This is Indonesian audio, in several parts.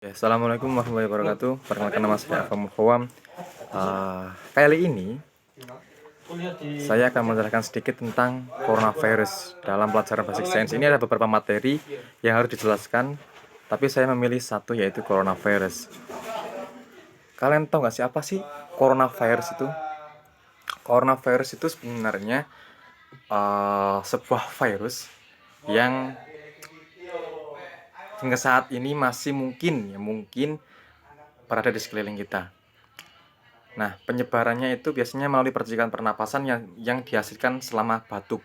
Ya, Assalamualaikum warahmatullahi wabarakatuh. Perkenalkan, nama saya Afam Fawam. Kali ini saya akan menjelaskan sedikit tentang coronavirus. Dalam pelajaran basic science ini ada beberapa materi yang harus dijelaskan, tapi saya memilih satu, yaitu coronavirus. Kalian tahu nggak sih apa sih coronavirus itu? Coronavirus itu sebenarnya sebuah virus yang hingga saat ini masih mungkin berada di sekeliling kita. Nah, penyebarannya itu biasanya melalui percikan pernapasan yang dihasilkan selama batuk.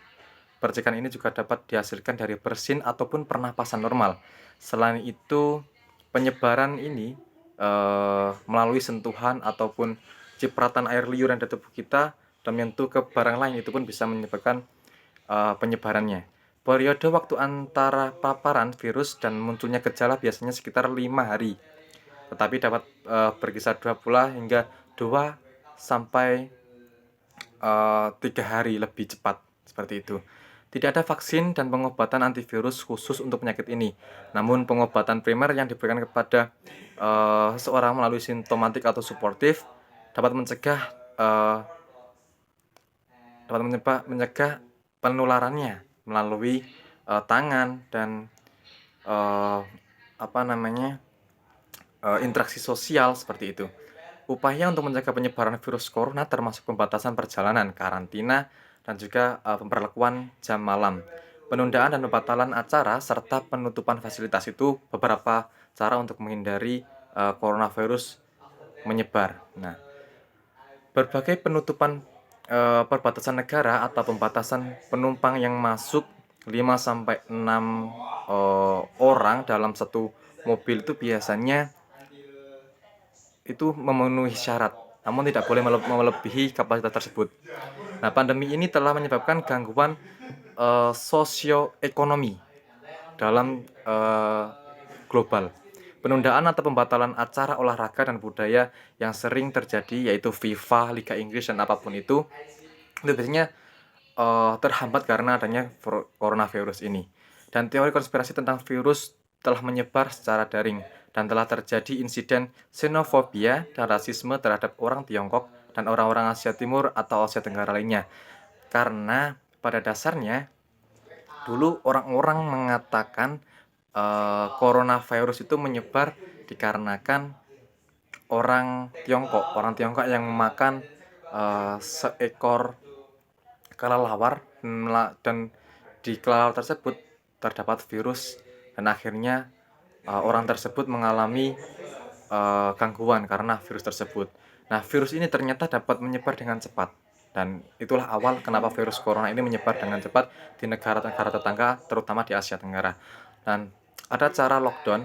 Percikan ini juga dapat dihasilkan dari bersin ataupun pernapasan normal. Selain itu, penyebaran ini melalui sentuhan ataupun cipratan air liur yang ada di tubuh kita dan menyentuh ke barang lain, itu pun bisa menyebabkan penyebarannya. Periode waktu antara paparan virus dan munculnya gejala biasanya sekitar 5 hari, tetapi dapat berkisar 2 bulan hingga 2 sampai 3 hari lebih cepat, seperti itu. Tidak ada vaksin dan pengobatan antivirus khusus untuk penyakit ini. Namun pengobatan primer yang diberikan kepada seseorang melalui simptomatik atau suportif dapat mencegah penularannya melalui tangan dan eh, interaksi sosial, seperti itu. Upaya untuk mencegah penyebaran virus corona termasuk pembatasan perjalanan, karantina, dan juga pemberlakuan jam malam, penundaan dan pembatalan acara, serta penutupan fasilitas. Itu beberapa cara untuk menghindari coronavirus menyebar. Nah, berbagai penutupan perbatasan negara atau pembatasan penumpang yang masuk 5 sampai 6 orang dalam satu mobil itu biasanya itu memenuhi syarat, namun tidak boleh melebihi kapasitas tersebut. Nah, pandemi ini telah menyebabkan gangguan sosioekonomi dalam global. Penundaan atau pembatalan acara olahraga dan budaya yang sering terjadi, yaitu FIFA, Liga Inggris, dan apapun itu biasanya terhambat karena adanya coronavirus ini. Dan teori konspirasi tentang virus telah menyebar secara daring dan telah terjadi insiden xenofobia dan rasisme terhadap orang Tiongkok dan orang-orang Asia Timur atau Asia Tenggara lainnya. Karena pada dasarnya dulu orang-orang mengatakan coronavirus itu menyebar dikarenakan orang Tiongkok yang memakan seekor kelelawar, dan di kelelawar tersebut terdapat virus, dan akhirnya orang tersebut mengalami gangguan karena virus tersebut. Nah, virus ini ternyata dapat menyebar dengan cepat, dan itulah awal kenapa virus corona ini menyebar dengan cepat di negara-negara tetangga, terutama di Asia Tenggara. Dan ada cara lockdown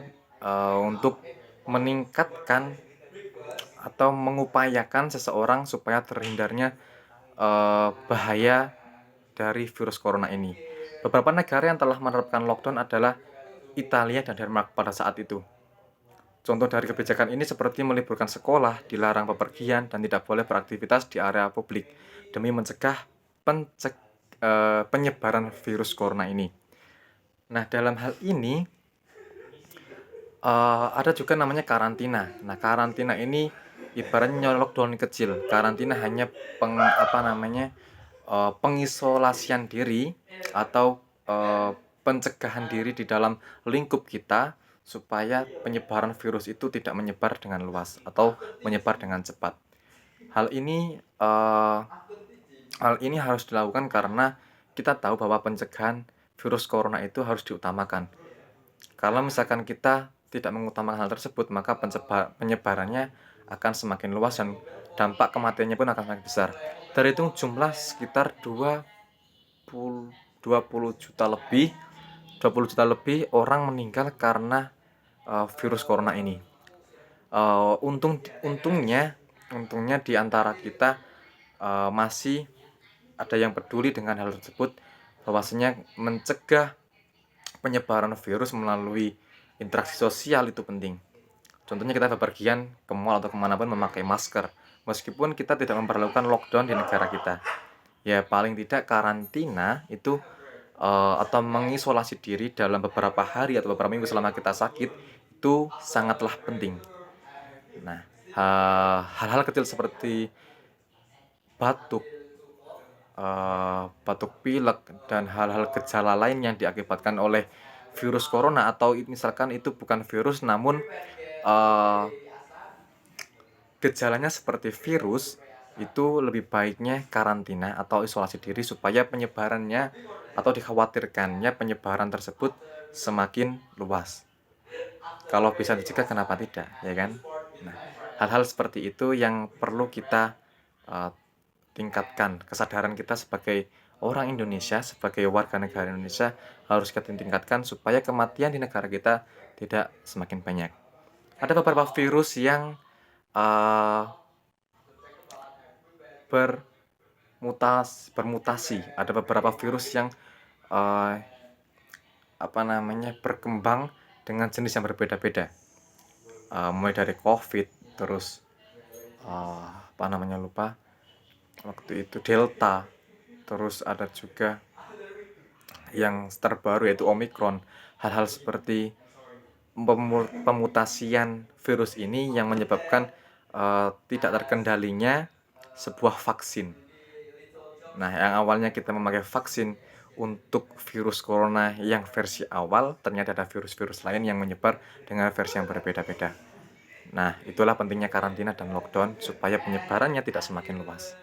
untuk meningkatkan atau mengupayakan seseorang supaya terhindarnya bahaya dari virus corona ini. Beberapa negara yang telah menerapkan lockdown adalah Italia dan Denmark pada saat itu. Contoh dari kebijakan ini seperti meliburkan sekolah, dilarang bepergian, dan tidak boleh beraktivitas di area publik demi mencegah penyebaran virus corona ini. Nah, dalam hal ini ada juga namanya karantina. Nah, karantina ini ibaratnya lockdown kecil. Karantina hanya pengisolasian diri atau pencegahan diri di dalam lingkup kita supaya penyebaran virus itu tidak menyebar dengan luas atau menyebar dengan cepat. Hal ini harus dilakukan karena kita tahu bahwa pencegahan virus corona itu harus diutamakan. Kalau misalkan kita tidak mengutamakan hal tersebut, maka penyebarannya akan semakin luas dan dampak kematiannya pun akan semakin besar. Terhitung jumlah sekitar 20 juta lebih orang meninggal karena virus corona ini. Untungnya di antara kita masih ada yang peduli dengan hal tersebut, bahwasanya mencegah penyebaran virus melalui interaksi sosial itu penting. Contohnya kita bepergian ke mall atau kemanapun memakai masker, meskipun kita tidak memperlakukan lockdown di negara kita. Ya, paling tidak karantina itu atau mengisolasi diri dalam beberapa hari atau beberapa minggu selama kita sakit, itu sangatlah penting. Nah, hal-hal kecil seperti batuk, batuk pilek, dan hal-hal gejala lain yang diakibatkan oleh virus corona, atau misalkan itu bukan virus namun eee, gejalanya seperti virus, itu lebih baiknya karantina atau isolasi diri supaya penyebarannya atau dikhawatirkannya penyebaran tersebut semakin luas. Kalau bisa dicegah kenapa tidak, ya kan? Nah, hal-hal seperti itu yang perlu kita, eee, tingkatkan. Kesadaran kita sebagai orang Indonesia, sebagai warga negara Indonesia harus kita tingkatkan supaya kematian di negara kita tidak semakin banyak. Ada beberapa virus yang, eee, bermutasi, ada beberapa virus yang, eee, berkembang dengan jenis yang berbeda-beda, mulai dari Covid, terus, lupa, waktu itu Delta, terus ada juga yang terbaru yaitu Omicron. Hal-hal seperti pemutasian virus ini yang menyebabkan, tidak terkendalinya sebuah vaksin. Nah, yang awalnya kita memakai vaksin untuk virus corona yang versi awal, ternyata ada virus-virus lain yang menyebar dengan versi yang berbeda-beda. Nah, itulah pentingnya karantina dan lockdown supaya penyebarannya tidak semakin luas.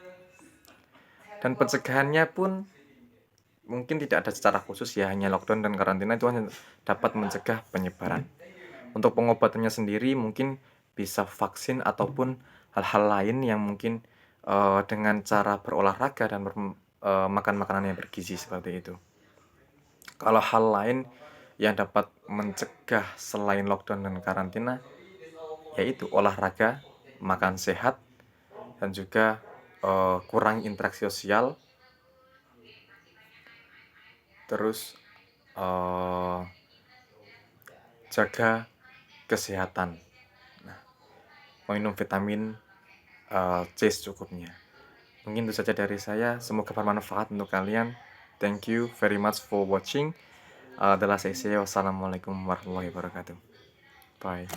Dan pencegahannya pun mungkin tidak ada secara khusus ya, hanya lockdown dan karantina itu hanya dapat mencegah penyebaran. Untuk pengobatannya sendiri mungkin bisa vaksin ataupun hal-hal lain yang mungkin, dengan cara berolahraga dan makan makanan yang bergizi seperti itu. Kalau hal lain yang dapat mencegah selain lockdown dan karantina, yaitu olahraga, makan sehat, dan juga, kurangi interaksi sosial, terus, jaga kesehatan. Nah, minum vitamin, C secukupnya. Mungkin itu saja dari saya, semoga bermanfaat untuk kalian. Thank you very much for watching. Adalah saya. Wassalamualaikum warahmatullahi wabarakatuh. Bye.